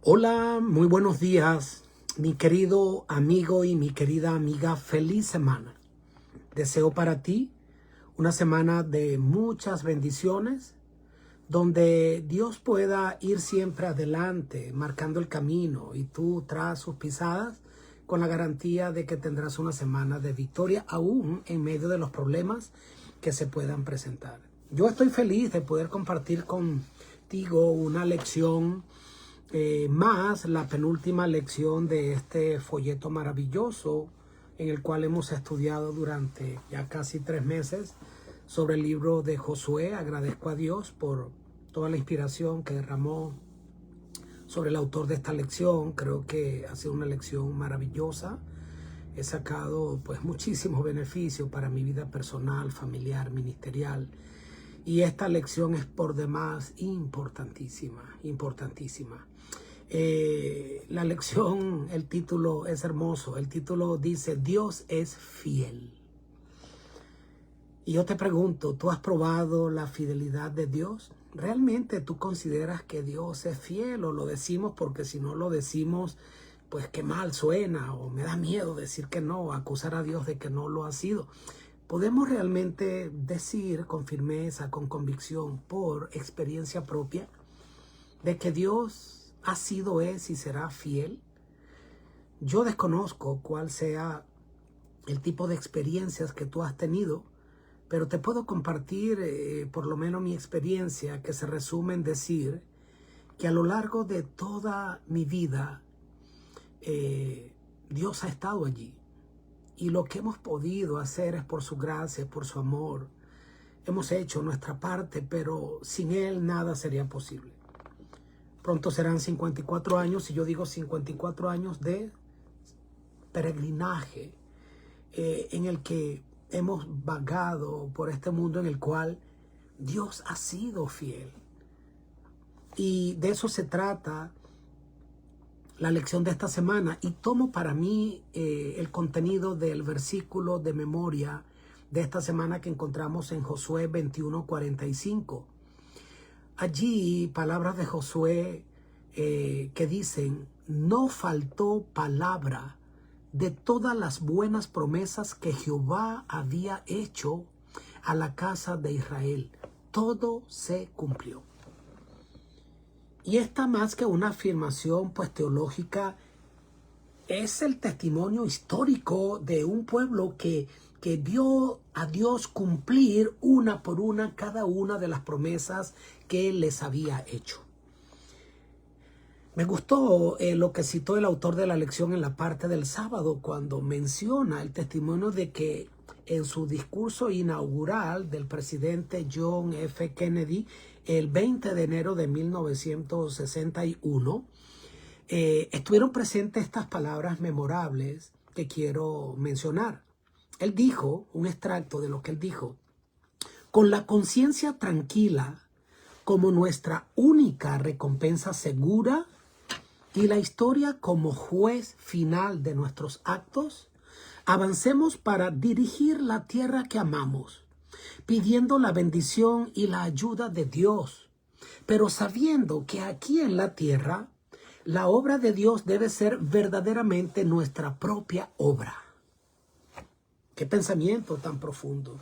Hola, muy buenos días, mi querido amigo y mi querida amiga. Feliz semana. Deseo para ti una semana de muchas bendiciones, donde Dios pueda ir siempre adelante, marcando el camino y tú tras sus pisadas, con la garantía de que tendrás una semana de victoria, aún en medio de los problemas que se puedan presentar. Yo estoy feliz de poder compartir contigo una lección más la penúltima lección de este folleto maravilloso en el cual hemos estudiado durante ya casi 3 meses sobre el libro de Josué. Agradezco a Dios por toda la inspiración que derramó sobre el autor de esta lección. Creo que ha sido una lección maravillosa. He sacado pues muchísimos beneficios para mi vida personal, familiar, ministerial. Y esta lección es por demás importantísima. La lección, el título es hermoso. El título dice: Dios es fiel. Y yo te pregunto, ¿tú has probado la fidelidad de Dios? ¿Realmente tú consideras que Dios es fiel, o lo decimos porque si no lo decimos, pues qué mal suena, o me da miedo decir que no, acusar a Dios de que no lo ha sido? ¿Podemos realmente decir con firmeza, con convicción, por experiencia propia, de que Dios ha sido, es y será fiel? Yo desconozco cuál sea el tipo de experiencias que tú has tenido, pero te puedo compartir por lo menos mi experiencia, que se resume en decir que a lo largo de toda mi vida Dios ha estado allí. Y lo que hemos podido hacer es por su gracia, por su amor. Hemos hecho nuestra parte, pero sin Él nada sería posible. Pronto serán 54 años, y yo digo 54 años de peregrinaje en el que hemos vagado por este mundo en el cual Dios ha sido fiel. Y de eso se trata la lección de esta semana, y tomo para mí el contenido del versículo de memoria de esta semana que encontramos en Josué 21:45. Allí, palabras de Josué que dicen: no faltó palabra de todas las buenas promesas que Jehová había hecho a la casa de Israel. Todo se cumplió. Y esta, más que una afirmación pues teológica, es el testimonio histórico de un pueblo que vio a Dios cumplir una por una cada una de las promesas que Él les había hecho. Me gustó lo que citó el autor de la lección en la parte del sábado, cuando menciona el testimonio de que en su discurso inaugural del presidente John F. Kennedy, el 20 de enero de 1961, estuvieron presentes estas palabras memorables que quiero mencionar. Él dijo, un extracto de lo que él dijo: con la conciencia tranquila como nuestra única recompensa segura y la historia como juez final de nuestros actos, avancemos para dirigir la tierra que amamos, pidiendo la bendición y la ayuda de Dios, pero sabiendo que aquí en la tierra la obra de Dios debe ser verdaderamente nuestra propia obra. ¡Qué pensamiento tan profundo!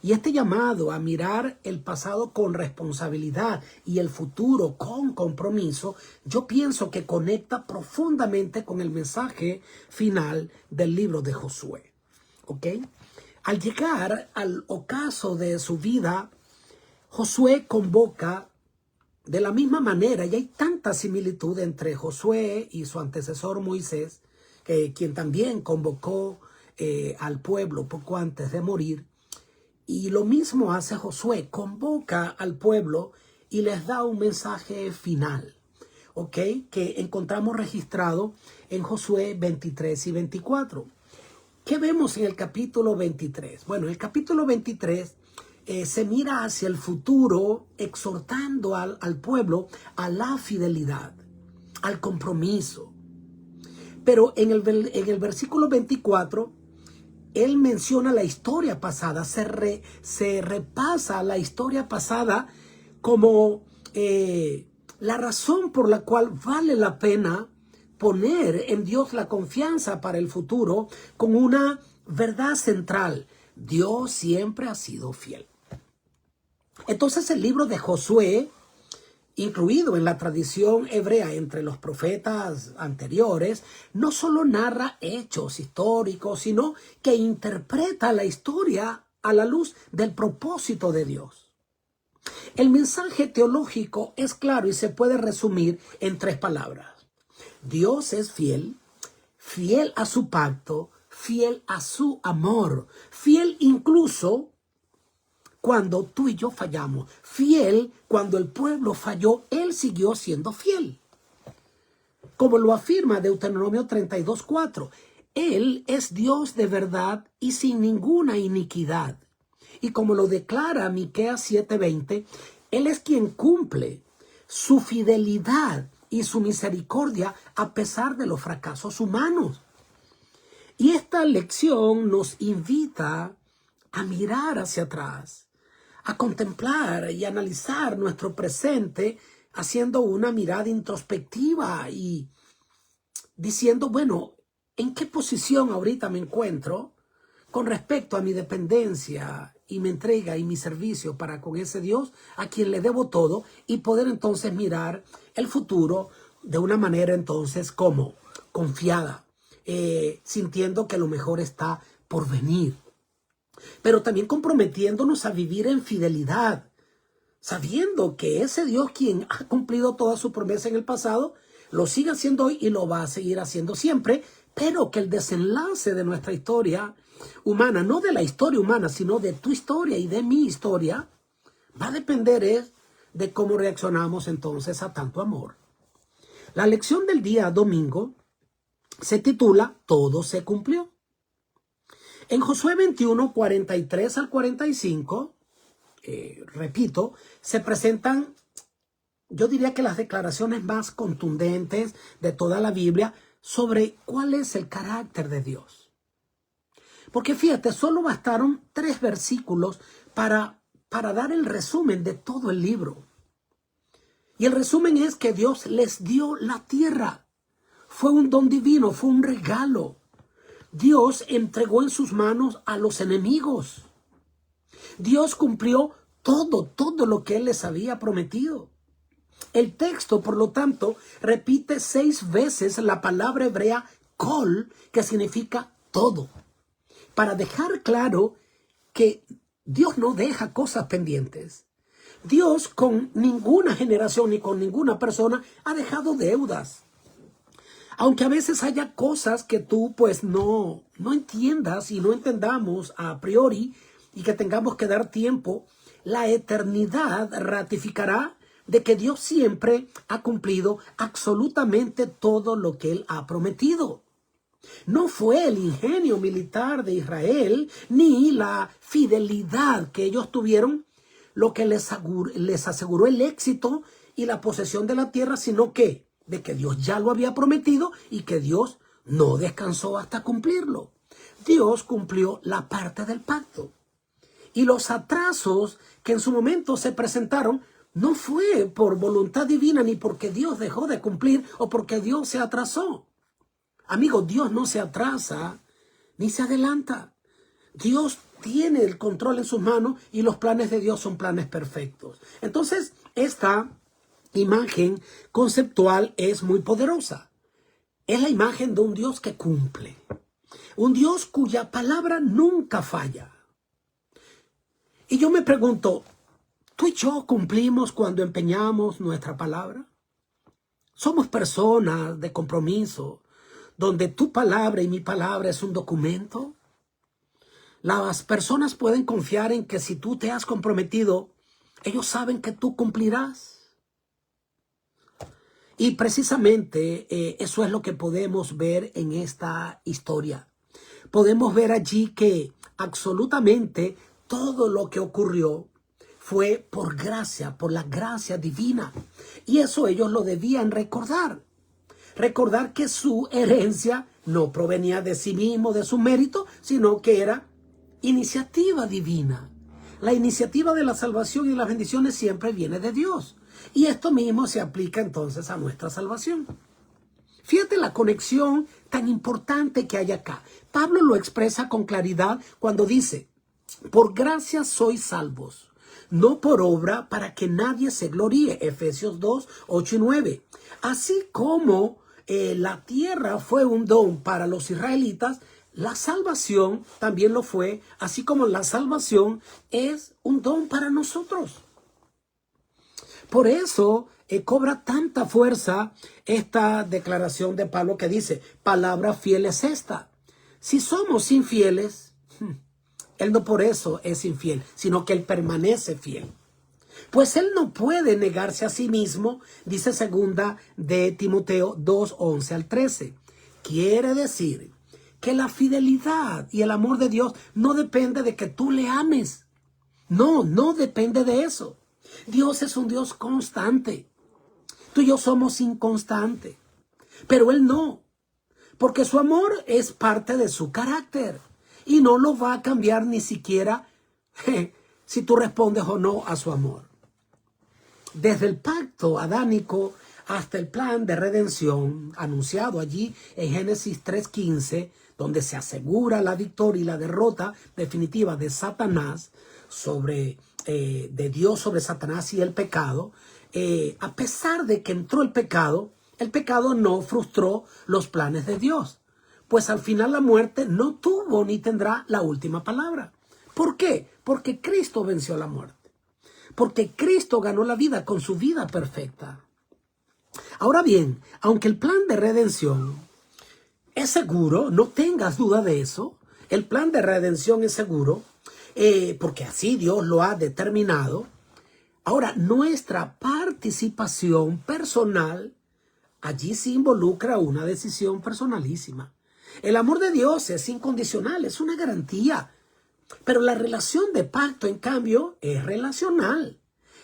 Y este llamado a mirar el pasado con responsabilidad y el futuro con compromiso, yo pienso que conecta profundamente con el mensaje final del libro de Josué. ¿Ok? Al llegar al ocaso de su vida, Josué convoca de la misma manera, y hay tanta similitud entre Josué y su antecesor Moisés, quien también convocó al pueblo poco antes de morir. Y lo mismo hace Josué, convoca al pueblo y les da un mensaje final, ¿ok? Que encontramos registrado en Josué 23 y 24. ¿Qué vemos en el capítulo 23? Bueno, el capítulo 23 se mira hacia el futuro, exhortando al pueblo a la fidelidad, al compromiso. Pero en el versículo 24, él menciona la historia pasada, se repasa la historia pasada como la razón por la cual vale la pena poner en Dios la confianza para el futuro con una verdad central. Dios siempre ha sido fiel. Entonces el libro de Josué, incluido en la tradición hebrea entre los profetas anteriores, no solo narra hechos históricos, sino que interpreta la historia a la luz del propósito de Dios. El mensaje teológico es claro y se puede resumir en 3 palabras. Dios es fiel, fiel a su pacto, fiel a su amor, fiel incluso cuando tú y yo fallamos, fiel cuando el pueblo falló, Él siguió siendo fiel. Como lo afirma Deuteronomio 32:4, Él es Dios de verdad y sin ninguna iniquidad. Y como lo declara Miqueas 7:20, Él es quien cumple su fidelidad y su misericordia a pesar de los fracasos humanos. Y esta lección nos invita a mirar hacia atrás, a contemplar y analizar nuestro presente, haciendo una mirada introspectiva y diciendo, bueno, ¿en qué posición ahorita me encuentro con respecto a mi dependencia y mi entrega y mi servicio para con ese Dios a quien le debo todo, y poder entonces mirar el futuro de una manera entonces como confiada, sintiendo que lo mejor está por venir, pero también comprometiéndonos a vivir en fidelidad, sabiendo que ese Dios quien ha cumplido toda su promesa en el pasado, lo sigue haciendo hoy y lo va a seguir haciendo siempre, pero que el desenlace de nuestra historia humana, no de la historia humana, sino de tu historia y de mi historia, va a depender de cómo reaccionamos entonces a tanto amor. La lección del día domingo se titula Todo se cumplió. En Josué 21, 43 al 45, repito, se presentan, yo diría que las declaraciones más contundentes de toda la Biblia sobre cuál es el carácter de Dios. Porque fíjate, solo bastaron 3 versículos para dar el resumen de todo el libro. Y el resumen es que Dios les dio la tierra. Fue un don divino, fue un regalo. Dios entregó en sus manos a los enemigos. Dios cumplió todo lo que Él les había prometido. El texto, por lo tanto, repite 6 veces la palabra hebrea kol, que significa todo, para dejar claro que Dios no deja cosas pendientes. Dios con ninguna generación ni con ninguna persona ha dejado deudas. Aunque a veces haya cosas que tú pues no entiendas y no entendamos a priori y que tengamos que dar tiempo, la eternidad ratificará de que Dios siempre ha cumplido absolutamente todo lo que Él ha prometido. No fue el ingenio militar de Israel ni la fidelidad que ellos tuvieron lo que les aseguró el éxito y la posesión de la tierra, sino que de que Dios ya lo había prometido y que Dios no descansó hasta cumplirlo. Dios cumplió la parte del pacto. Y los atrasos que en su momento se presentaron no fue por voluntad divina ni porque Dios dejó de cumplir o porque Dios se atrasó. Amigo, Dios no se atrasa ni se adelanta. Dios tiene el control en sus manos y los planes de Dios son planes perfectos. Entonces, esta imagen conceptual es muy poderosa. Es la imagen de un Dios que cumple. Un Dios cuya palabra nunca falla. Y yo me pregunto, ¿tú y yo cumplimos cuando empeñamos nuestra palabra? Somos personas de compromiso, donde tu palabra y mi palabra es un documento. Las personas pueden confiar en que si tú te has comprometido, ellos saben que tú cumplirás. Y precisamente eso es lo que podemos ver en esta historia. Podemos ver allí que absolutamente todo lo que ocurrió fue por gracia, por la gracia divina. Y eso ellos lo debían recordar. Recordar que su herencia no provenía de sí mismo, de su mérito, sino que era iniciativa divina. La iniciativa de la salvación y las bendiciones siempre viene de Dios. Y esto mismo se aplica entonces a nuestra salvación. Fíjate la conexión tan importante que hay acá. Pablo lo expresa con claridad cuando dice, por gracia sois salvos, no por obra, para que nadie se gloríe. Efesios 2, 8 y 9. Así como la tierra fue un don para los israelitas, la salvación también lo fue, así como la salvación es un don para nosotros. Por eso cobra tanta fuerza esta declaración de Pablo que dice, palabra fiel es esta. Si somos infieles, Él no por eso es infiel, sino que Él permanece fiel. Pues Él no puede negarse a sí mismo, dice segunda de Timoteo 2, 11 al 13. Quiere decir que la fidelidad y el amor de Dios no depende de que tú le ames. No depende de eso. Dios es un Dios constante. Tú y yo somos inconstantes, pero Él no, porque su amor es parte de su carácter y no lo va a cambiar ni siquiera si tú respondes o no a su amor. Desde el pacto adánico hasta el plan de redención anunciado allí en Génesis 3:15, donde se asegura la victoria y la derrota definitiva de Satanás de Dios sobre Satanás y el pecado, a pesar de que entró el pecado no frustró los planes de Dios, pues al final la muerte no tuvo ni tendrá la última palabra. ¿Por qué? Porque Cristo venció la muerte, porque Cristo ganó la vida con su vida perfecta. Ahora bien, aunque el plan de redención es seguro, no tengas duda de eso, el plan de redención es seguro, porque así Dios lo ha determinado. Ahora, nuestra participación personal allí sí involucra una decisión personalísima. El amor de Dios es incondicional, es una garantía. Pero la relación de pacto, en cambio, es relacional.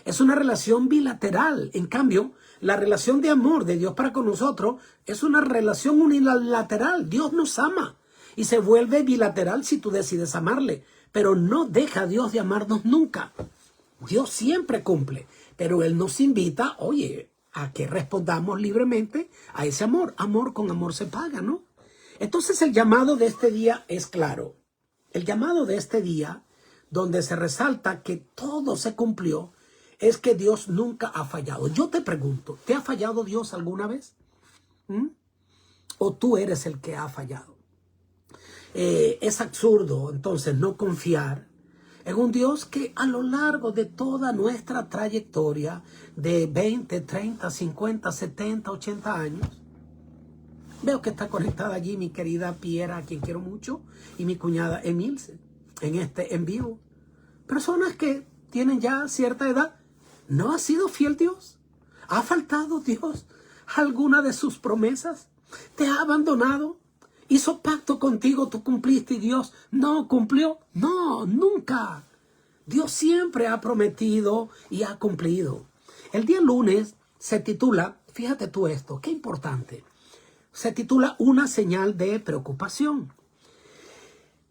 Es una relación bilateral. En cambio, la relación de amor de Dios para con nosotros es una relación unilateral. Dios nos ama y se vuelve bilateral si tú decides amarle. Pero no deja a Dios de amarnos nunca. Dios siempre cumple, pero Él nos invita, oye, a que respondamos libremente a ese amor. Amor con amor se paga, ¿no? Entonces el llamado de este día es claro. El llamado de este día, donde se resalta que todo se cumplió, es que Dios nunca ha fallado. Yo te pregunto, ¿te ha fallado Dios alguna vez? ¿O tú eres el que ha fallado? Es absurdo, entonces, no confiar en un Dios que a lo largo de toda nuestra trayectoria de 20, 30, 50, 70, 80 años, veo que está conectada allí mi querida Piera, a quien quiero mucho, y mi cuñada Emilce, en este en vivo. Personas que tienen ya cierta edad. ¿No ha sido fiel Dios? ¿Ha faltado Dios alguna de sus promesas? ¿Te ha abandonado? ¿Hizo pacto contigo, tú cumpliste y Dios no cumplió? No, nunca. Dios siempre ha prometido y ha cumplido. El día lunes se titula, fíjate tú esto, qué importante, se titula Una señal de preocupación.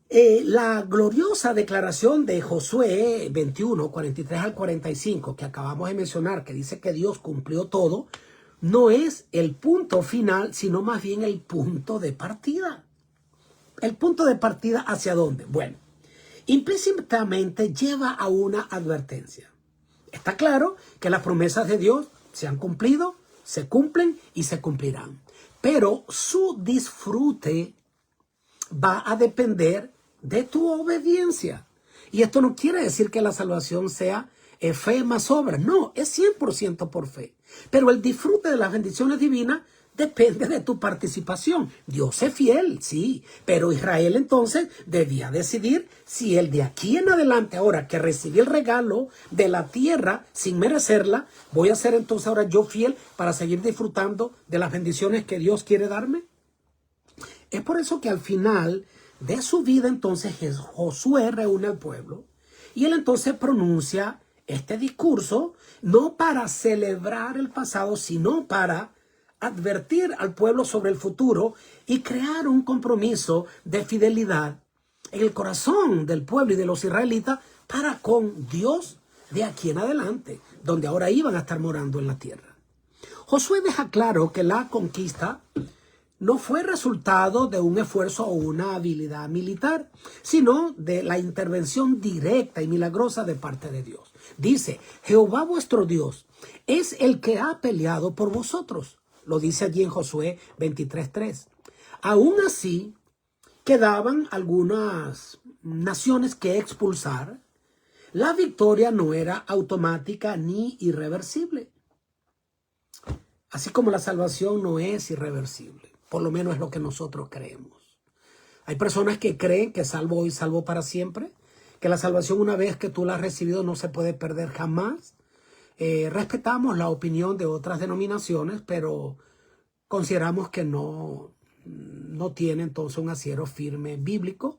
La gloriosa declaración de Josué 21, 43 al 45, que acabamos de mencionar, que dice que Dios cumplió todo, no es el punto final, sino más bien el punto de partida. ¿El punto de partida hacia dónde? Bueno, implícitamente lleva a una advertencia. Está claro que las promesas de Dios se han cumplido, se cumplen y se cumplirán. Pero su disfrute va a depender de tu obediencia. Y esto no quiere decir que la salvación sea fe más obra. No, es 100% por fe. Pero el disfrute de las bendiciones divinas depende de tu participación. Dios es fiel, sí, pero Israel entonces debía decidir si él de aquí en adelante, ahora que recibí el regalo de la tierra sin merecerla, voy a ser entonces ahora yo fiel para seguir disfrutando de las bendiciones que Dios quiere darme. Es por eso que al final de su vida entonces Josué reúne al pueblo y él entonces pronuncia este discurso no para celebrar el pasado, sino para advertir al pueblo sobre el futuro y crear un compromiso de fidelidad en el corazón del pueblo y de los israelitas para con Dios de aquí en adelante, donde ahora iban a estar morando en la tierra. Josué deja claro que la conquista no fue resultado de un esfuerzo o una habilidad militar, sino de la intervención directa y milagrosa de parte de Dios. Dice, Jehová vuestro Dios es el que ha peleado por vosotros. Lo dice allí en Josué 23:3. Aún así, quedaban algunas naciones que expulsar. La victoria no era automática ni irreversible. Así como la salvación no es irreversible. Por lo menos es lo que nosotros creemos. Hay personas que creen que salvo hoy, salvo para siempre. Que la salvación, una vez que tú la has recibido, no se puede perder jamás. Respetamos la opinión de otras denominaciones, pero consideramos que no tiene entonces un asiento firme bíblico.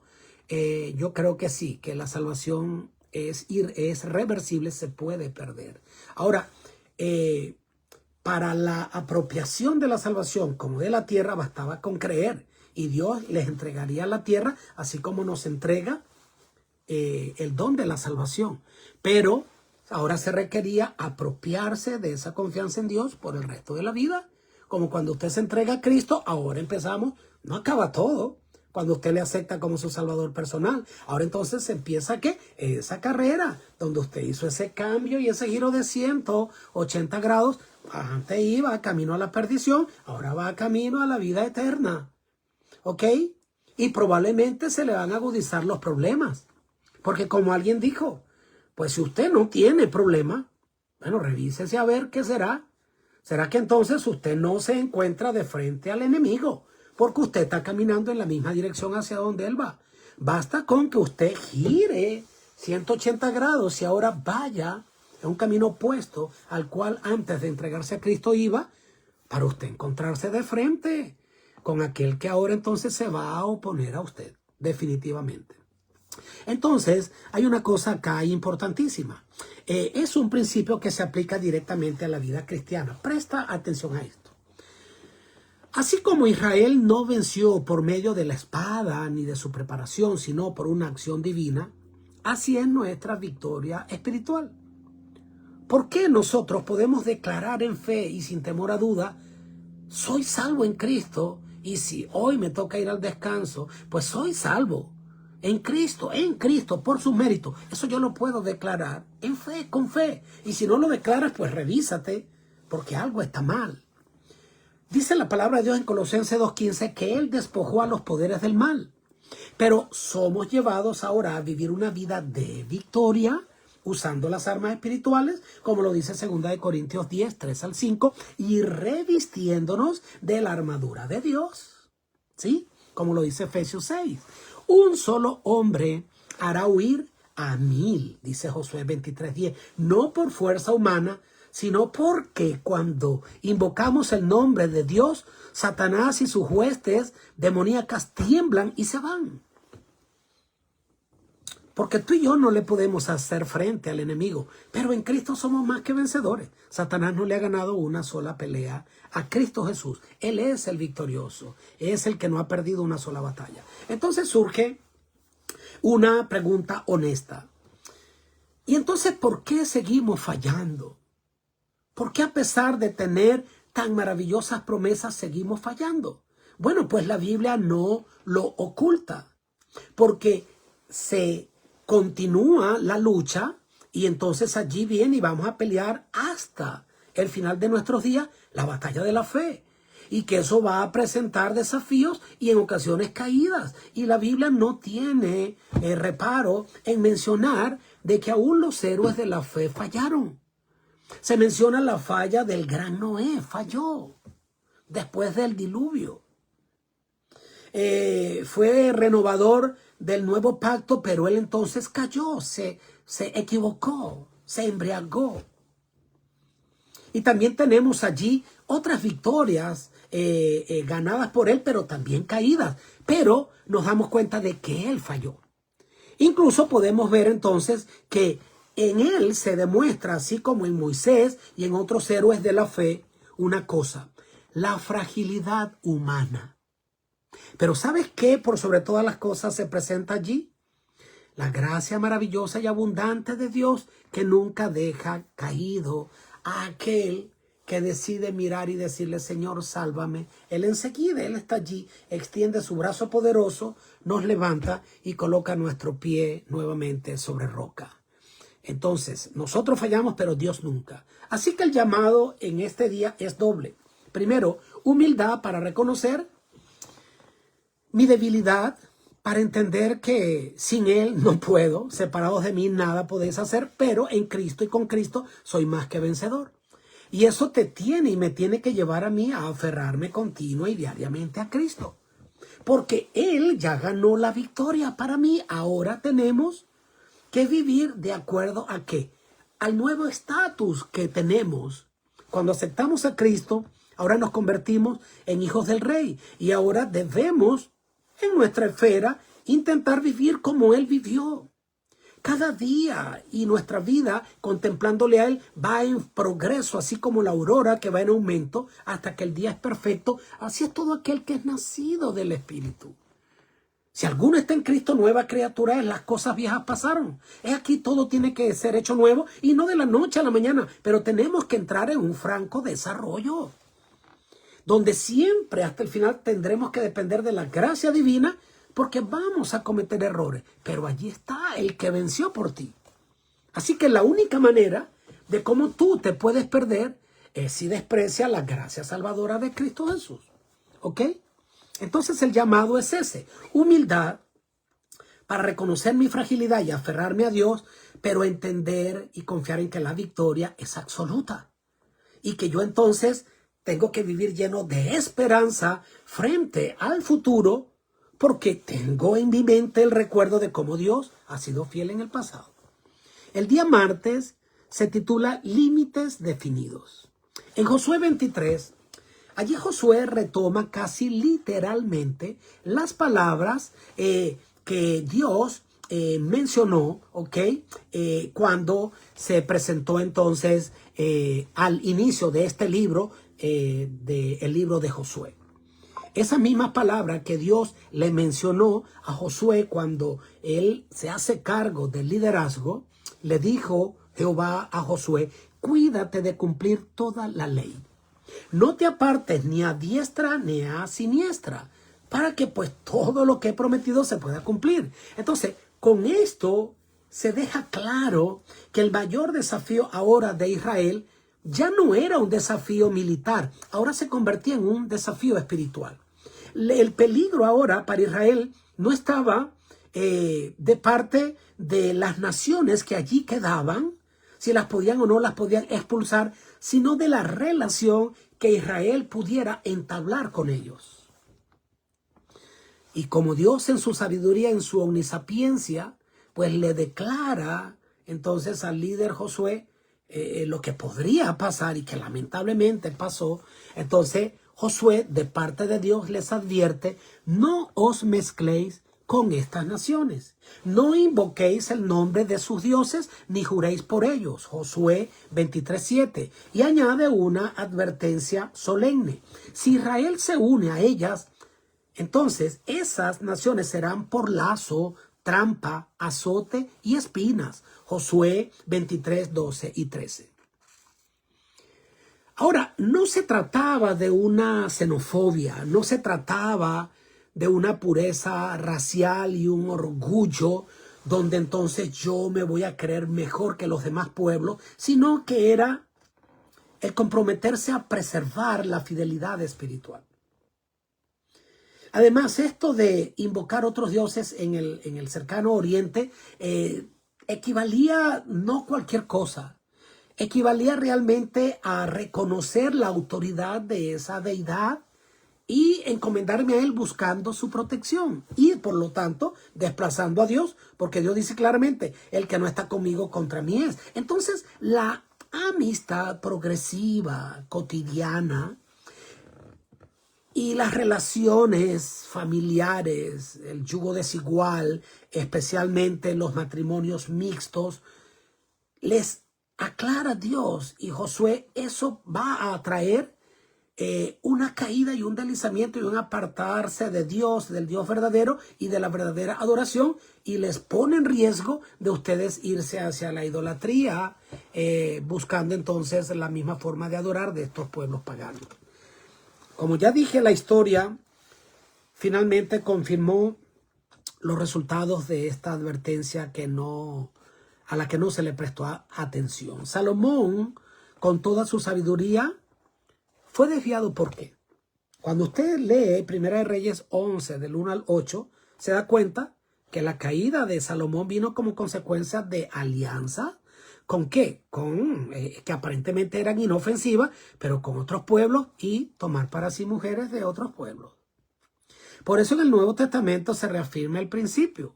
Yo creo que sí, que la salvación es reversible, se puede perder. Ahora, para la apropiación de la salvación como de la tierra bastaba con creer y Dios les entregaría la tierra así como nos entrega el don de la salvación. Pero ahora se requería apropiarse de esa confianza en Dios por el resto de la vida. Como cuando usted se entrega a Cristo, ahora empezamos, no acaba todo. Cuando usted le acepta como su salvador personal. Ahora entonces se empieza ¿qué? Esa carrera donde usted hizo ese cambio y ese giro de 180 grados. Antes iba camino a la perdición, ahora va camino a la vida eterna. ¿Ok? Y probablemente se le van a agudizar los problemas. Porque como alguien dijo, pues si usted no tiene problema, bueno, revísese a ver qué será. ¿Será que entonces usted no se encuentra de frente al enemigo? Porque usted está caminando en la misma dirección hacia donde él va. Basta con que usted gire 180 grados y ahora vaya en un camino opuesto al cual antes de entregarse a Cristo iba, para usted encontrarse de frente con aquel que ahora entonces se va a oponer a usted, definitivamente. Entonces, hay una cosa acá importantísima. Es un principio que se aplica directamente a la vida cristiana. Presta atención a esto. Así como Israel no venció por medio de la espada ni de su preparación, sino por una acción divina, así es nuestra victoria espiritual. ¿Por qué nosotros podemos declarar en fe y sin temor a duda, soy salvo en Cristo, y si hoy me toca ir al descanso, pues soy salvo en Cristo, por sus méritos? Eso yo lo puedo declarar en fe, con fe. Y si no lo declaras, pues revísate, porque algo está mal. Dice la palabra de Dios en Colosenses 2:15 que Él despojó a los poderes del mal. Pero somos llevados ahora a vivir una vida de victoria usando las armas espirituales, como lo dice 2 Corintios 10, 3-5, y revistiéndonos de la armadura de Dios. ¿Sí? Como lo dice Efesios 6. Un solo hombre hará huir a 1000, dice Josué 23:10, no por fuerza humana, sino porque cuando invocamos el nombre de Dios, Satanás y sus huestes demoníacas tiemblan y se van. Porque tú y yo no le podemos hacer frente al enemigo, pero en Cristo somos más que vencedores. Satanás no le ha ganado una sola pelea a Cristo Jesús. Él es el victorioso, es el que no ha perdido una sola batalla. Entonces surge una pregunta honesta. ¿Y entonces por qué seguimos fallando? ¿Por qué a pesar de tener tan maravillosas promesas seguimos fallando? Bueno, pues la Biblia no lo oculta, porque se continúa la lucha y entonces allí viene y vamos a pelear hasta el final de nuestros días la batalla de la fe. Y que eso va a presentar desafíos y en ocasiones caídas. Y la Biblia no tiene reparo en mencionar de que aún los héroes de la fe fallaron. Se menciona la falla del gran Noé, falló después del diluvio. Fue renovador del nuevo pacto, pero él entonces cayó, se equivocó, se embriagó. Y también tenemos allí otras victorias ganadas por él, pero también caídas. Pero nos damos cuenta de que él falló. Incluso podemos ver entonces que en él se demuestra, así como en Moisés y en otros héroes de la fe, una cosa: la fragilidad humana. Pero ¿sabes qué por sobre todas las cosas se presenta allí? La gracia maravillosa y abundante de Dios que nunca deja caído a aquel que decide mirar y decirle, Señor, sálvame. Él enseguida, Él está allí, extiende su brazo poderoso, nos levanta y coloca nuestro pie nuevamente sobre roca. Entonces, nosotros fallamos, pero Dios nunca. Así que el llamado en este día es doble. Primero, humildad para reconocer mi debilidad, para entender que sin Él no puedo, separados de mí nada podéis hacer, pero en Cristo y con Cristo soy más que vencedor. Y eso te tiene y me tiene que llevar a mí a aferrarme continua y diariamente a Cristo. Porque Él ya ganó la victoria para mí. Ahora tenemos que vivir de acuerdo a qué? Al nuevo estatus que tenemos. Cuando aceptamos a Cristo, ahora nos convertimos en hijos del Rey. Y ahora debemos, en nuestra esfera, intentar vivir como Él vivió. Cada día y nuestra vida contemplándole a Él va en progreso, así como la aurora que va en aumento hasta que el día es perfecto. Así es todo aquel que es nacido del Espíritu. Si alguno está en Cristo, nueva criatura es, las cosas viejas pasaron. Es aquí todo tiene que ser hecho nuevo y no de la noche a la mañana, pero tenemos que entrar en un franco desarrollo, donde siempre hasta el final tendremos que depender de la gracia divina, porque vamos a cometer errores, pero allí está el que venció por ti. Así que la única manera de cómo tú te puedes perder es si desprecias la gracia salvadora de Cristo Jesús. ¿Ok? Entonces el llamado es ese, humildad para reconocer mi fragilidad y aferrarme a Dios, pero entender y confiar en que la victoria es absoluta. Y que yo entonces tengo que vivir lleno de esperanza frente al futuro, porque tengo en mi mente el recuerdo de cómo Dios ha sido fiel en el pasado. El día martes se titula Límites definidos. En Josué 23, allí Josué retoma casi literalmente las palabras que Dios mencionó, ¿ok? Cuando se presentó entonces al inicio de este libro, del libro de Josué. Esa misma palabra que Dios le mencionó a Josué cuando él se hace cargo del liderazgo, le dijo Jehová a Josué, cuídate de cumplir toda la ley. No te apartes ni a diestra ni a siniestra, para que pues todo lo que he prometido se pueda cumplir. Entonces, con esto se deja claro que el mayor desafío ahora de Israel ya no era un desafío militar, ahora se convertía en un desafío espiritual. El peligro ahora para Israel no estaba de parte de las naciones que allí quedaban, si las podían o no las podían expulsar, sino de la relación que Israel pudiera entablar con ellos. Y como Dios en su sabiduría, en su omnisapiencia, pues le declara entonces al líder Josué lo que podría pasar y que lamentablemente pasó. Entonces Josué, de parte de Dios, les advierte, no os mezcléis con estas naciones. No invoquéis el nombre de sus dioses, ni juréis por ellos. Josué 23:7. Y añade una advertencia solemne. Si Israel se une a ellas, entonces esas naciones serán por lazo, trampa, azote y espinas. Josué 23:12 y 13. Ahora, no se trataba de una xenofobia, no se trataba de una pureza racial y un orgullo donde entonces yo me voy a creer mejor que los demás pueblos, sino que era el comprometerse a preservar la fidelidad espiritual. Además, esto de invocar otros dioses en el cercano oriente equivalía no cualquier cosa. Equivalía realmente a reconocer la autoridad de esa deidad y encomendarme a él buscando su protección y por lo tanto desplazando a Dios, porque Dios dice claramente, el que no está conmigo contra mí es. Entonces la amistad progresiva, cotidiana, y las relaciones familiares, el yugo desigual, especialmente los matrimonios mixtos, les aclara Dios, y Josué eso va a traer una caída y un deslizamiento y un apartarse de Dios, del Dios verdadero y de la verdadera adoración, y les pone en riesgo de ustedes irse hacia la idolatría, buscando entonces la misma forma de adorar de estos pueblos paganos. Como ya dije, la historia finalmente confirmó los resultados de esta advertencia a la que no se le prestó atención. Salomón, con toda su sabiduría, fue desviado. ¿Por qué? Cuando usted lee Primera de Reyes 11, del 1 al 8, se da cuenta que la caída de Salomón vino como consecuencia de alianza. ¿Con qué? Con que aparentemente eran inofensivas, pero con otros pueblos, y tomar para sí mujeres de otros pueblos. Por eso en el Nuevo Testamento se reafirma el principio.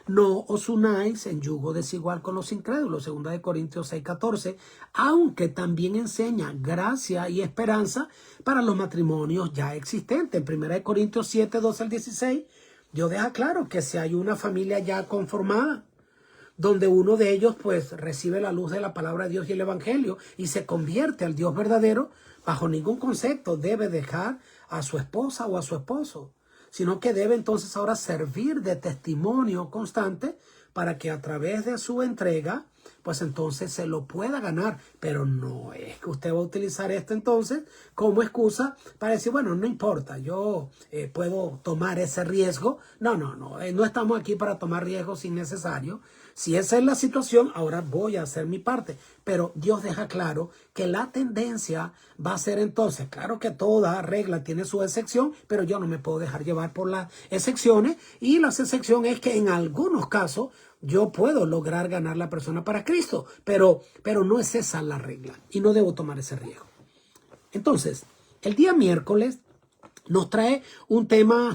No os unáis en yugo desigual con los incrédulos, 2 Corintios 6:14, aunque también enseña gracia y esperanza para los matrimonios ya existentes. En 1 Corintios 7:12 al 16, Dios deja claro que si hay una familia ya conformada, donde uno de ellos pues recibe la luz de la palabra de Dios y el evangelio y se convierte al Dios verdadero, bajo ningún concepto debe dejar a su esposa o a su esposo, sino que debe entonces ahora servir de testimonio constante para que a través de su entrega, pues entonces se lo pueda ganar. Pero no es que usted va a utilizar esto entonces como excusa para decir, bueno, no importa, yo puedo tomar ese riesgo. No estamos aquí para tomar riesgos innecesarios. Si esa es la situación, ahora voy a hacer mi parte. Pero Dios deja claro que la tendencia va a ser entonces, claro que toda regla tiene su excepción, pero yo no me puedo dejar llevar por las excepciones. Y la excepción es que en algunos casos yo puedo lograr ganar la persona para Cristo, pero no es esa la regla y no debo tomar ese riesgo. Entonces, el día miércoles nos trae un tema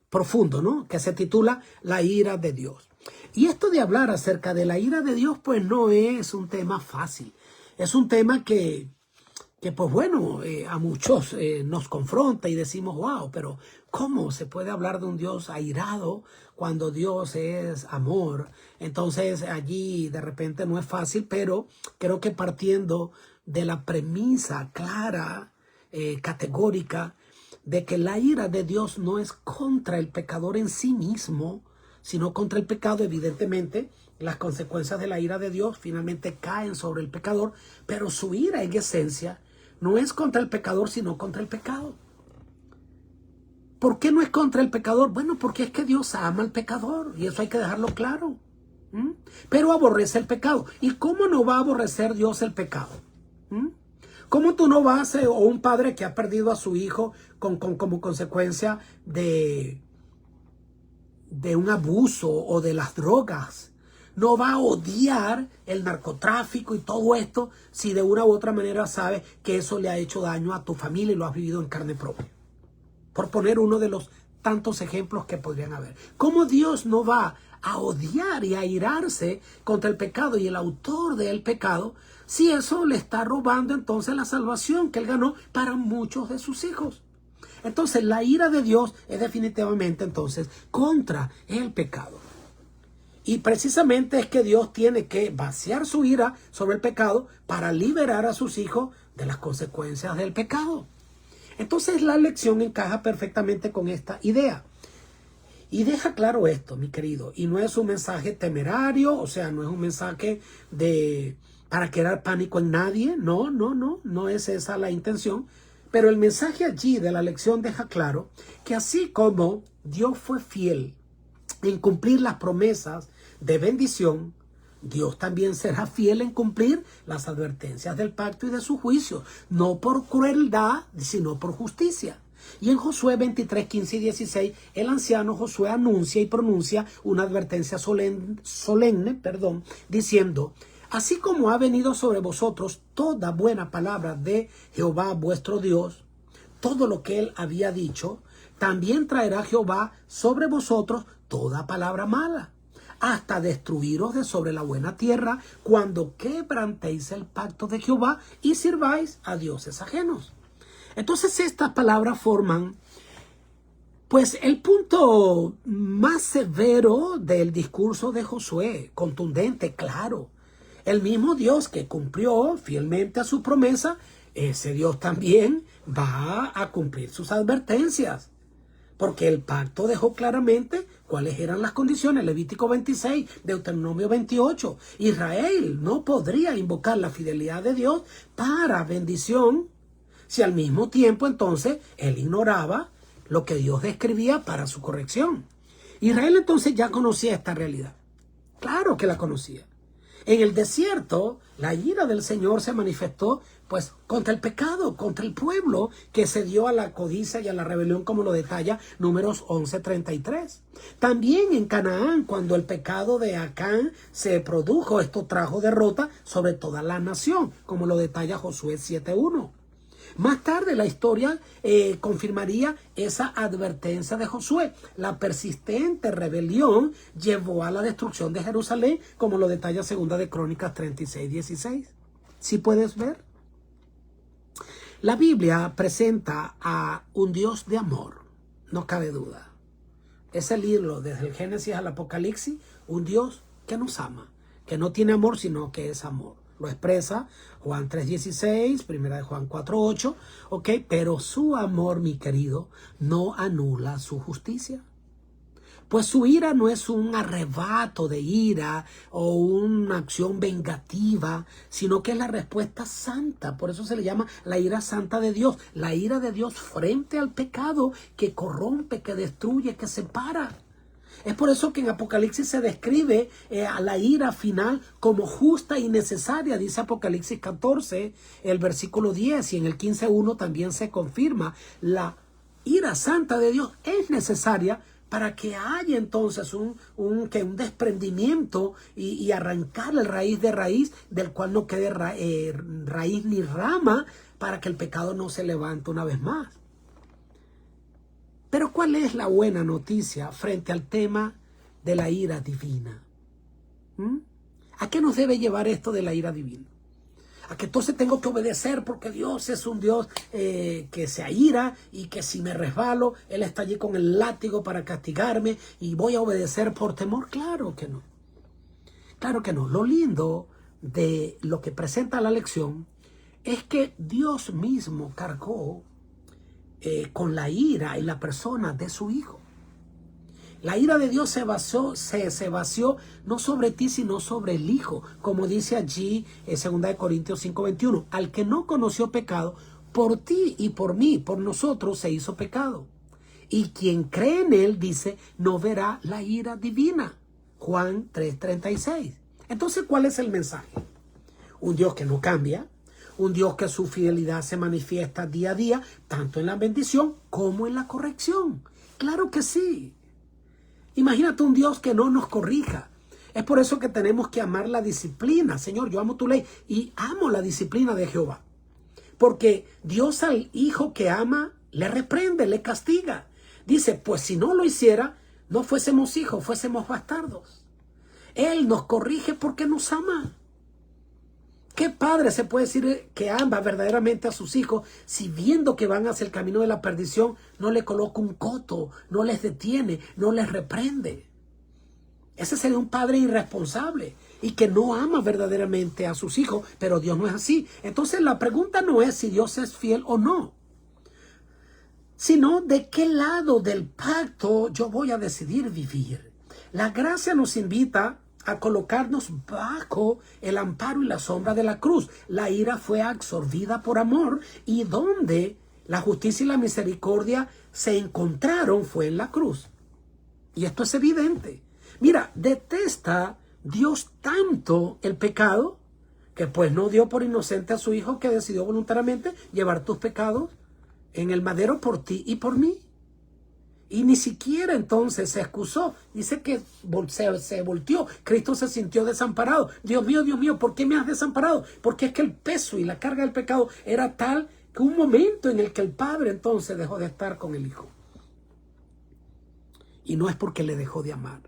profundo, ¿no? Que se titula La ira de Dios. Y esto de hablar acerca de la ira de Dios, pues no es un tema fácil. Es un tema que pues bueno, a muchos nos confronta y decimos, wow, pero ¿cómo se puede hablar de un Dios airado cuando Dios es amor? Entonces allí de repente no es fácil, pero creo que partiendo de la premisa clara, categórica, de que la ira de Dios no es contra el pecador en sí mismo, sino contra el pecado. Evidentemente, las consecuencias de la ira de Dios finalmente caen sobre el pecador, pero su ira en esencia no es contra el pecador, sino contra el pecado. ¿Por qué no es contra el pecador? Bueno, porque es que Dios ama al pecador, y eso hay que dejarlo claro. Pero aborrece el pecado. ¿Y cómo no va a aborrecer Dios el pecado? ¿Cómo tú no vas, o un padre que ha perdido a su hijo como consecuencia de un abuso o de las drogas, no va a odiar el narcotráfico y todo esto si de una u otra manera sabes que eso le ha hecho daño a tu familia y lo has vivido en carne propia? Por poner uno de los tantos ejemplos que podrían haber. ¿Cómo Dios no va a odiar y a airarse contra el pecado y el autor del pecado si eso le está robando entonces la salvación que Él ganó para muchos de sus hijos? Entonces la ira de Dios es definitivamente entonces contra el pecado. Y precisamente es que Dios tiene que vaciar su ira sobre el pecado para liberar a sus hijos de las consecuencias del pecado. Entonces la lección encaja perfectamente con esta idea. Y deja claro esto, mi querido, y no es un mensaje temerario, o sea, no es un mensaje para crear pánico en nadie. No es esa la intención. Pero el mensaje allí de la lección deja claro que así como Dios fue fiel en cumplir las promesas de bendición, Dios también será fiel en cumplir las advertencias del pacto y de su juicio, no por crueldad, sino por justicia. Y en Josué 23, 15 y 16, el anciano Josué anuncia y pronuncia una advertencia solemne, diciendo: así como ha venido sobre vosotros toda buena palabra de Jehová vuestro Dios, todo lo que él había dicho, también traerá Jehová sobre vosotros toda palabra mala, hasta destruiros de sobre la buena tierra, cuando quebrantéis el pacto de Jehová y sirváis a dioses ajenos. Entonces estas palabras forman pues el punto más severo del discurso de Josué, contundente, claro. El mismo Dios que cumplió fielmente a su promesa, ese Dios también va a cumplir sus advertencias. Porque el pacto dejó claramente cuáles eran las condiciones. Levítico 26, Deuteronomio 28. Israel no podría invocar la fidelidad de Dios para bendición si al mismo tiempo entonces él ignoraba lo que Dios describía para su corrección. Israel entonces ya conocía esta realidad. Claro que la conocía. En el desierto, la ira del Señor se manifestó pues contra el pecado, contra el pueblo que se dio a la codicia y a la rebelión, como lo detalla Números 11:33. También en Canaán, cuando el pecado de Acán se produjo, esto trajo derrota sobre toda la nación, como lo detalla Josué 7:1. Más tarde la historia confirmaría esa advertencia de Josué. La persistente rebelión llevó a la destrucción de Jerusalén, como lo detalla Segunda de Crónicas 36:16. ¿Sí puedes ver? La Biblia presenta a un Dios de amor, no cabe duda. Es el hilo desde el Génesis al Apocalipsis, un Dios que nos ama, que no tiene amor, sino que es amor. Lo expresa Juan 3:16, primera de Juan 4:8, ¿ok? Pero su amor, mi querido, no anula su justicia. Pues su ira no es un arrebato de ira o una acción vengativa, sino que es la respuesta santa. Por eso se le llama la ira santa de Dios. La ira de Dios frente al pecado que corrompe, que destruye, que separa. Es por eso que en Apocalipsis se describe a la ira final como justa y necesaria. Dice Apocalipsis 14, el versículo 10, y en el 15:1 también se confirma. La ira santa de Dios es necesaria para que haya entonces un desprendimiento y arrancar el raíz de raíz, del cual no quede raíz ni rama, para que el pecado no se levante una vez más. Pero ¿cuál es la buena noticia frente al tema de la ira divina? ¿A qué nos debe llevar esto de la ira divina? A que entonces tengo que obedecer porque Dios es un Dios que se aira y que si me resbalo, Él está allí con el látigo para castigarme y voy a obedecer por temor. Claro que no. Claro que no. Lo lindo de lo que presenta la lección es que Dios mismo cargó con la ira y la persona de su Hijo. La ira de Dios se vació no sobre ti, sino sobre el Hijo, como dice allí en 2 Corintios 5:21. Al que no conoció pecado, por ti y por mí, por nosotros se hizo pecado. Y quien cree en Él, dice, no verá la ira divina. Juan 3:36. Entonces, ¿cuál es el mensaje? Un Dios que no cambia. Un Dios que su fidelidad se manifiesta día a día, tanto en la bendición como en la corrección. Claro que sí. Imagínate un Dios que no nos corrija. Es por eso que tenemos que amar la disciplina. Señor, yo amo tu ley y amo la disciplina de Jehová. Porque Dios al hijo que ama le reprende, le castiga. Dice, pues si no lo hiciera, no fuésemos hijos, fuésemos bastardos. Él nos corrige porque nos ama. ¿Qué padre se puede decir que ama verdaderamente a sus hijos si viendo que van hacia el camino de la perdición no le coloca un coto, no les detiene, no les reprende? Ese sería un padre irresponsable y que no ama verdaderamente a sus hijos, pero Dios no es así. Entonces la pregunta no es si Dios es fiel o no, sino de qué lado del pacto yo voy a decidir vivir. La gracia nos invita a colocarnos bajo el amparo y la sombra de la cruz. La ira fue absorbida por amor y donde la justicia y la misericordia se encontraron fue en la cruz. Y esto es evidente. Mira, detesta Dios tanto el pecado que pues no dio por inocente a su hijo, que decidió voluntariamente llevar tus pecados en el madero por ti y por mí. Y ni siquiera entonces se excusó. Dice que se volteó. Cristo se sintió desamparado. Dios mío, ¿por qué me has desamparado? Porque es que el peso y la carga del pecado era tal que un momento en el que el Padre entonces dejó de estar con el Hijo. Y no es porque le dejó de amar.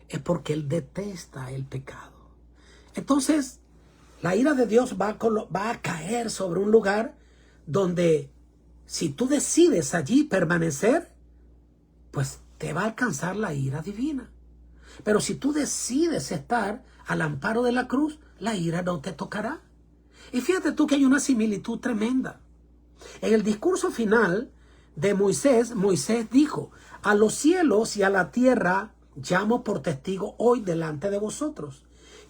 Es porque Él detesta el pecado. Entonces, la ira de Dios va a caer sobre un lugar donde si tú decides allí permanecer, pues te va a alcanzar la ira divina. Pero si tú decides estar al amparo de la cruz, la ira no te tocará. Y fíjate tú que hay una similitud tremenda. En el discurso final de Moisés, Moisés dijo: a los cielos y a la tierra llamo por testigo hoy delante de vosotros,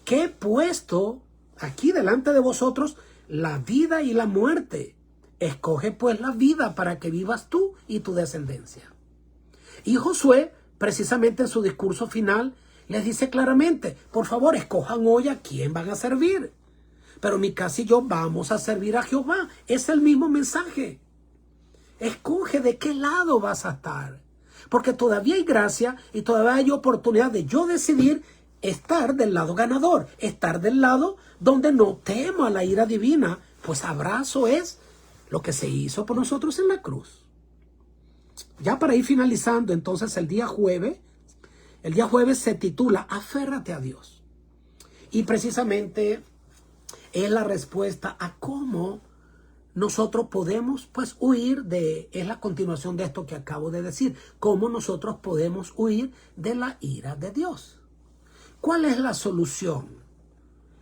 que he puesto aquí delante de vosotros la vida y la muerte. Escoge pues la vida para que vivas tú y tu descendencia. Y Josué, precisamente en su discurso final, les dice claramente: por favor, escojan hoy a quién van a servir. Pero mi casa y yo vamos a servir a Jehová. Es el mismo mensaje. Escoge de qué lado vas a estar. Porque todavía hay gracia y todavía hay oportunidad de yo decidir estar del lado ganador. Estar del lado donde no temo a la ira divina. Pues abrazo es lo que se hizo por nosotros en la cruz. Ya para ir finalizando, entonces el día jueves se titula Aférrate a Dios. Y precisamente es la respuesta a cómo nosotros podemos pues huir es la continuación de esto que acabo de decir. Cómo nosotros podemos huir de la ira de Dios. ¿Cuál es la solución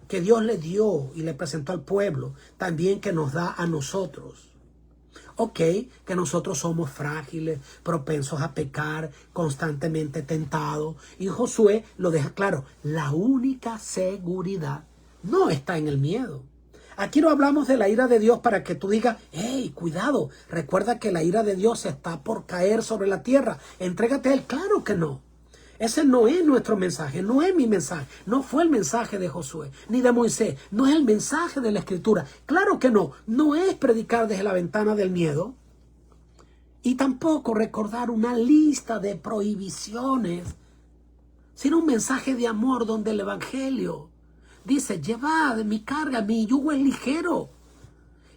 que Dios le dio y le presentó al pueblo, también que nos da a nosotros? Ok, que nosotros somos frágiles, propensos a pecar, constantemente tentados. Y Josué lo deja claro: la única seguridad no está en el miedo. Aquí no hablamos de la ira de Dios para que tú digas: hey, cuidado, recuerda que la ira de Dios está por caer sobre la tierra, entrégate a Él. Claro que no. Ese no es nuestro mensaje, no es mi mensaje, no fue el mensaje de Josué, ni de Moisés, no es el mensaje de la Escritura. Claro que no, no es predicar desde la ventana del miedo y tampoco recordar una lista de prohibiciones, sino un mensaje de amor donde el Evangelio dice: llevad mi carga, mi yugo es ligero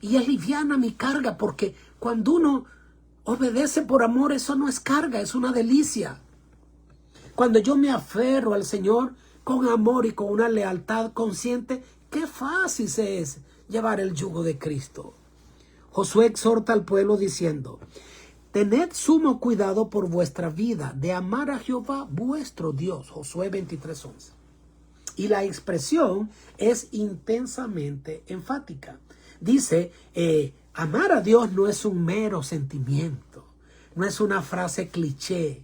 y es liviana mi carga, porque cuando uno obedece por amor, eso no es carga, es una delicia. Cuando yo me aferro al Señor con amor y con una lealtad consciente, qué fácil es llevar el yugo de Cristo. Josué exhorta al pueblo diciendo: tened sumo cuidado por vuestra vida de amar a Jehová vuestro Dios. Josué 23:11. Y la expresión es intensamente enfática. Dice, amar a Dios no es un mero sentimiento, no es una frase cliché,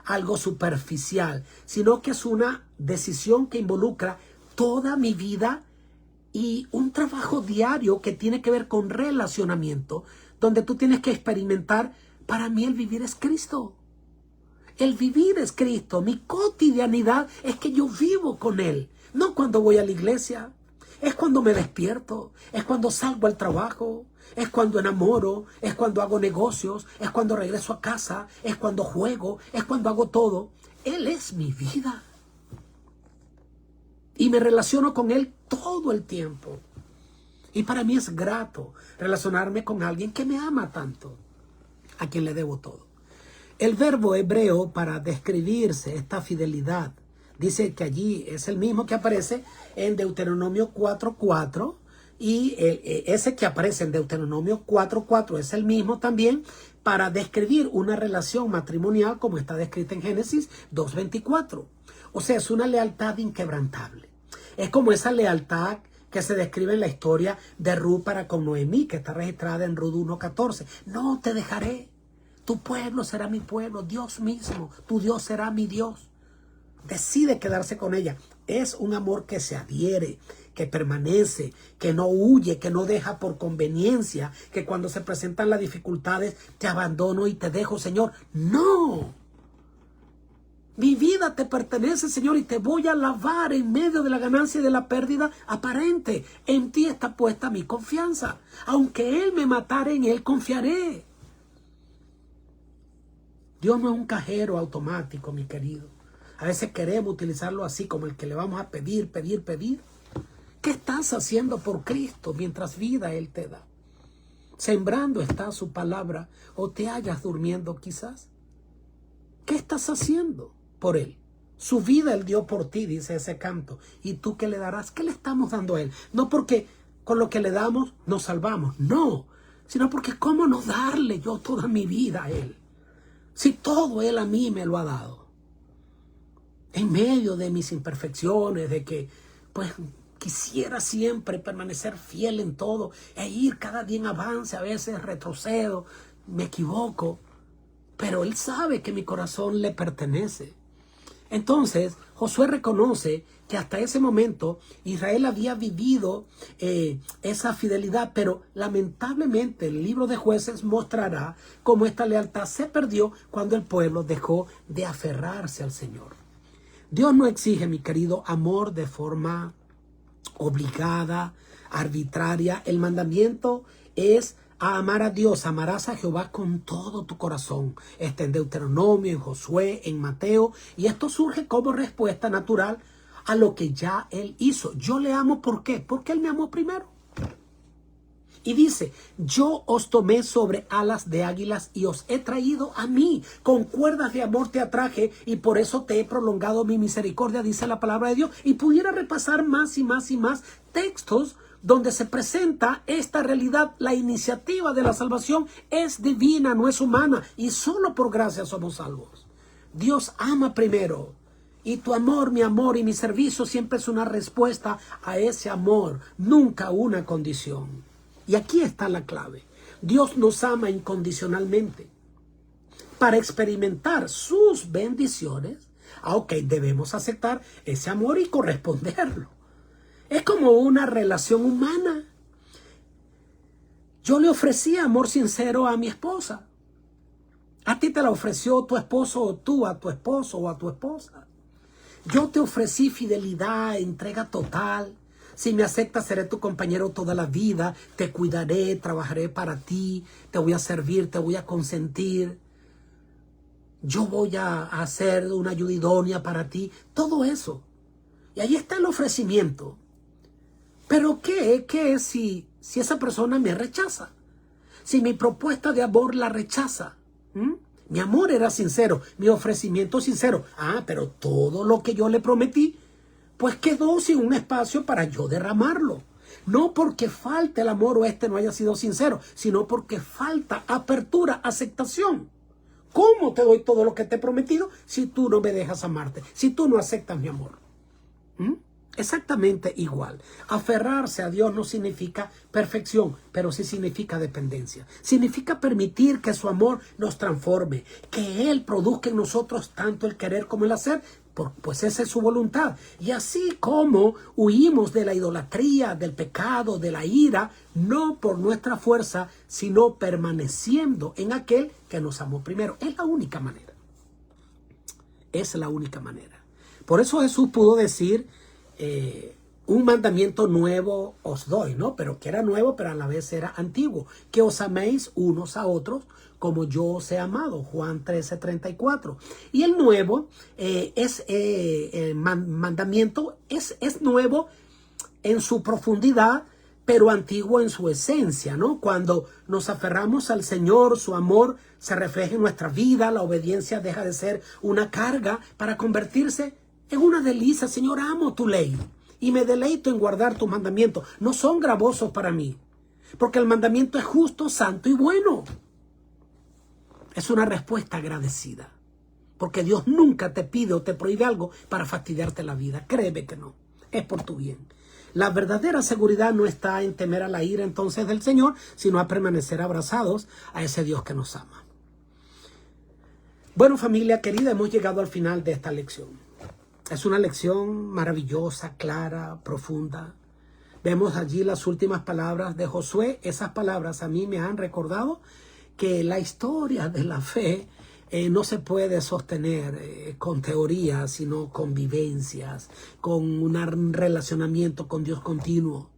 algo superficial, sino que es una decisión que involucra toda mi vida y un trabajo diario que tiene que ver con relacionamiento, donde tú tienes que experimentar: para mí el vivir es Cristo. El vivir es Cristo. Mi cotidianidad es que yo vivo con Él. No cuando voy a la iglesia, es cuando me despierto, es cuando salgo al trabajo, es cuando enamoro, es cuando hago negocios, es cuando regreso a casa, es cuando juego, es cuando hago todo. Él es mi vida. Y me relaciono con Él todo el tiempo. Y para mí es grato relacionarme con alguien que me ama tanto, a quien le debo todo. El verbo hebreo para describirse esta fidelidad, dice que allí es el mismo que aparece en Deuteronomio 4:4, y ese que aparece en Deuteronomio 4:4 es el mismo también para describir una relación matrimonial como está descrita en Génesis 2:24. O sea, es una lealtad inquebrantable. Es como esa lealtad que se describe en la historia de Ruth para con Noemí, que está registrada en Ruth 1:14. No te dejaré. Tu pueblo será mi pueblo, Dios mismo, tu Dios será mi Dios. Decide quedarse con ella. Es un amor que se adhiere, que permanece, que no huye, que no deja por conveniencia, que cuando se presentan las dificultades te abandono y te dejo, Señor. No. Mi vida te pertenece, Señor, y te voy a alabar en medio de la ganancia y de la pérdida aparente. En ti está puesta mi confianza. Aunque Él me matare, en Él confiaré. Dios no es un cajero automático, mi querido. A veces queremos utilizarlo así, como el que le vamos a pedir, pedir, pedir. ¿Qué estás haciendo por Cristo mientras vida Él te da? ¿Sembrando está su palabra o te hallas durmiendo quizás? ¿Qué estás haciendo por Él? Su vida Él dio por ti, dice ese canto. ¿Y tú qué le darás? ¿Qué le estamos dando a Él? No porque con lo que le damos nos salvamos, no. Sino porque cómo no darle yo toda mi vida a Él. Si todo Él a mí me lo ha dado. En medio de mis imperfecciones, de que pues quisiera siempre permanecer fiel en todo e ir cada día en avance. A veces retrocedo, me equivoco, pero Él sabe que mi corazón le pertenece. Entonces, Josué reconoce que hasta ese momento Israel había vivido esa fidelidad, pero lamentablemente el libro de Jueces mostrará cómo esta lealtad se perdió cuando el pueblo dejó de aferrarse al Señor. Dios no exige, mi querido, amor de forma obligada, arbitraria. El mandamiento es a amar a Dios. Amarás a Jehová con todo tu corazón. Está en Deuteronomio, en Josué, en Mateo. Y esto surge como respuesta natural a lo que ya Él hizo. Yo le amo, ¿por qué? Porque Él me amó primero. Y dice, yo os tomé sobre alas de águilas y os he traído a mí. Con cuerdas de amor te atraje y por eso te he prolongado mi misericordia, dice la palabra de Dios. Y pudiera repasar más y más y más textos donde se presenta esta realidad. La iniciativa de la salvación es divina, no es humana. Y solo por gracia somos salvos. Dios ama primero. Y tu amor, mi amor y mi servicio siempre es una respuesta a ese amor, nunca una condición. Y aquí está la clave. Dios nos ama incondicionalmente. Para experimentar sus bendiciones, debemos aceptar ese amor y corresponderlo. Es como una relación humana. Yo le ofrecí amor sincero a mi esposa. A ti te la ofreció tu esposo o tú a tu esposo o a tu esposa. Yo te ofrecí fidelidad, entrega total. Si me aceptas, seré tu compañero toda la vida. Te cuidaré, trabajaré para ti. Te voy a servir, te voy a consentir. Yo voy a hacer una ayuda idónea para ti. Todo eso. Y ahí está el ofrecimiento. Pero ¿qué es si esa persona me rechaza? Si mi propuesta de amor la rechaza. Mi amor era sincero, mi ofrecimiento sincero. Pero todo lo que yo le prometí, pues quedó sin un espacio para yo derramarlo. No porque falte el amor o no haya sido sincero, sino porque falta apertura, aceptación. ¿Cómo te doy todo lo que te he prometido si tú no me dejas amarte? Si tú no aceptas mi amor. Exactamente igual. Aferrarse a Dios no significa perfección, pero sí significa dependencia. Significa permitir que su amor nos transforme, que Él produzca en nosotros tanto el querer como el hacer, pues esa es su voluntad. Y así como huimos de la idolatría, del pecado, de la ira, no por nuestra fuerza, sino permaneciendo en aquel que nos amó primero. Es la única manera. Es la única manera. Por eso Jesús pudo decir, un mandamiento nuevo os doy, ¿no? Pero que era nuevo, pero a la vez era antiguo. Que os améis unos a otros como yo os he amado. Juan 13:34. Y el nuevo el mandamiento es nuevo en su profundidad, pero antiguo en su esencia, ¿no? Cuando nos aferramos al Señor, su amor se refleja en nuestra vida, la obediencia deja de ser una carga para convertirse en una delicia. Señor, amo tu ley y me deleito en guardar tus mandamientos. No son gravosos para mí, porque el mandamiento es justo, santo y bueno. Es una respuesta agradecida, porque Dios nunca te pide o te prohíbe algo para fastidiarte la vida. Créeme que no, es por tu bien. La verdadera seguridad no está en temer a la ira entonces del Señor, sino a permanecer abrazados a ese Dios que nos ama. Bueno, familia querida, hemos llegado al final de esta lección. Es una lección maravillosa, clara, profunda. Vemos allí las últimas palabras de Josué. Esas palabras a mí me han recordado que la historia de la fe no se puede sostener con teorías, sino con vivencias, con un relacionamiento con Dios continuo.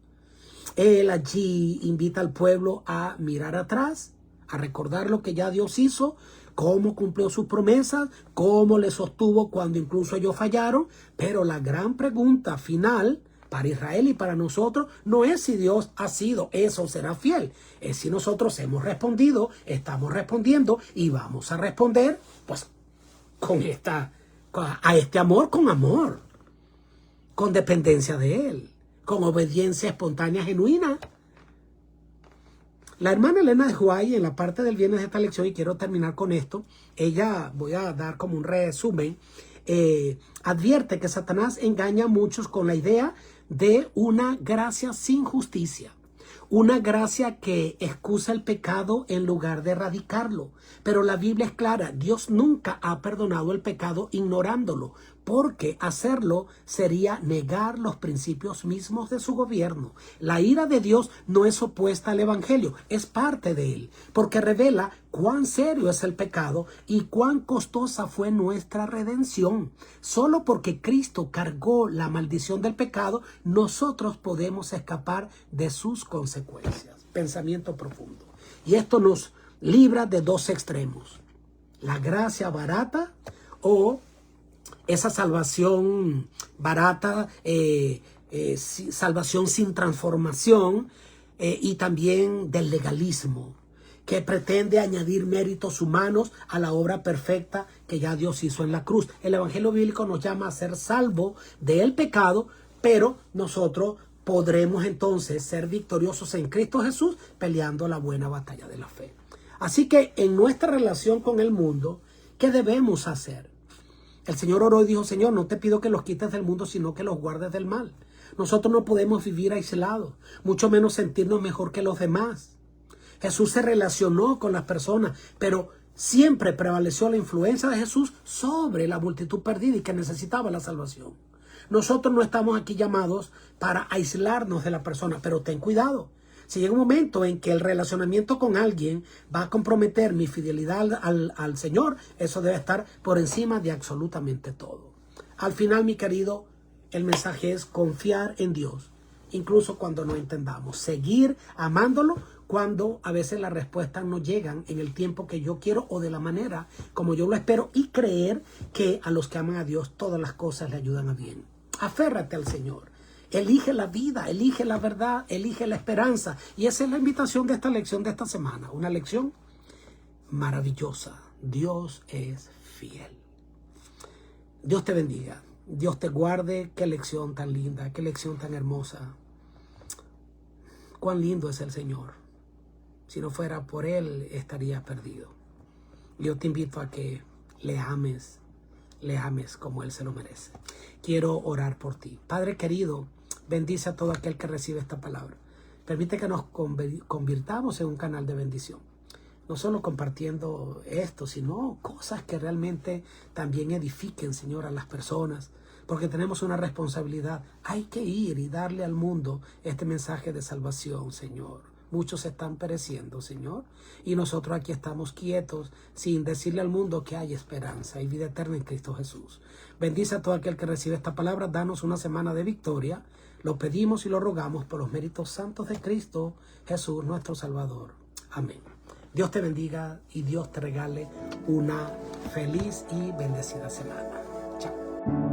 Él allí invita al pueblo a mirar atrás, a recordar lo que ya Dios hizo, cómo cumplió sus promesas, cómo le sostuvo cuando incluso ellos fallaron. Pero la gran pregunta final para Israel y para nosotros no es si Dios ha sido, eso será fiel. Es si nosotros hemos respondido, estamos respondiendo y vamos a responder pues a este amor, con dependencia de Él, con obediencia espontánea, genuina. La hermana Elena de White, en la parte del viernes de esta lección, y quiero terminar con esto, ella, voy a dar como un resumen, advierte que Satanás engaña a muchos con la idea de una gracia sin justicia. Una gracia que excusa el pecado en lugar de erradicarlo. Pero la Biblia es clara, Dios nunca ha perdonado el pecado ignorándolo, porque hacerlo sería negar los principios mismos de su gobierno. La ira de Dios no es opuesta al Evangelio, es parte de él, porque revela cuán serio es el pecado y cuán costosa fue nuestra redención. Solo porque Cristo cargó la maldición del pecado, nosotros podemos escapar de sus consecuencias. Pensamiento profundo. Y esto nos libra de dos extremos: la gracia barata o esa salvación barata, salvación sin transformación, y también del legalismo, que pretende añadir méritos humanos a la obra perfecta que ya Dios hizo en la cruz. El Evangelio bíblico nos llama a ser salvos del pecado, pero nosotros podremos entonces ser victoriosos en Cristo Jesús peleando la buena batalla de la fe. Así que en nuestra relación con el mundo, ¿qué debemos hacer? El Señor oró y dijo: Señor, no te pido que los quites del mundo, sino que los guardes del mal. Nosotros no podemos vivir aislados, mucho menos sentirnos mejor que los demás. Jesús se relacionó con las personas, pero siempre prevaleció la influencia de Jesús sobre la multitud perdida y que necesitaba la salvación. Nosotros no estamos aquí llamados para aislarnos de la persona, pero ten cuidado. Si llega un momento en que el relacionamiento con alguien va a comprometer mi fidelidad al Señor, eso debe estar por encima de absolutamente todo. Al final, mi querido, el mensaje es confiar en Dios, incluso cuando no entendamos. Seguir amándolo cuando a veces las respuestas no llegan en el tiempo que yo quiero o de la manera como yo lo espero, y creer que a los que aman a Dios todas las cosas le ayudan a bien. Aférrate al Señor. Elige la vida, elige la verdad, elige la esperanza. Y esa es la invitación de esta lección de esta semana. Una lección maravillosa. Dios es fiel. Dios te bendiga. Dios te guarde. Qué lección tan linda, qué lección tan hermosa. Cuán lindo es el Señor. Si no fuera por Él, estarías perdido. Yo te invito a que le ames como Él se lo merece. Quiero orar por ti. Padre querido, bendice a todo aquel que recibe esta palabra. Permite que nos convirtamos en un canal de bendición. No solo compartiendo esto, sino cosas que realmente también edifiquen, Señor, a las personas. Porque tenemos una responsabilidad. Hay que ir y darle al mundo este mensaje de salvación, Señor. Muchos están pereciendo, Señor, y nosotros aquí estamos quietos sin decirle al mundo que hay esperanza y vida eterna en Cristo Jesús. Bendice a todo aquel que recibe esta palabra. Danos una semana de victoria. Lo pedimos y lo rogamos por los méritos santos de Cristo Jesús, nuestro Salvador. Amén. Dios te bendiga y Dios te regale una feliz y bendecida semana. Chao.